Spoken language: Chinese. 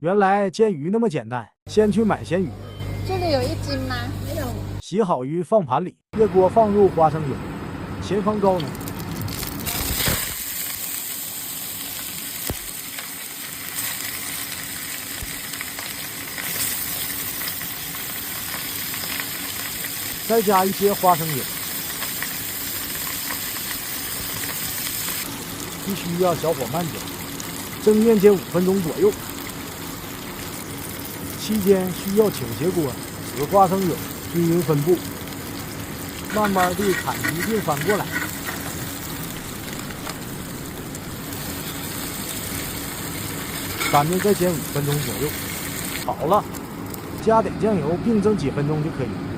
原来煎鱼那么简单，先去买鲜鱼，这里有1斤吗？没有。洗好鱼放盘里，热锅放入花生油，前方高浓。再加一些花生油，必须要小火慢煎，蒸面煎5分钟左右。期间需要倾斜锅，使花生油均匀分布，慢慢地砍鱼并翻过来。翻面再煎5分钟左右。好了，加点酱油并蒸几分钟就可以了。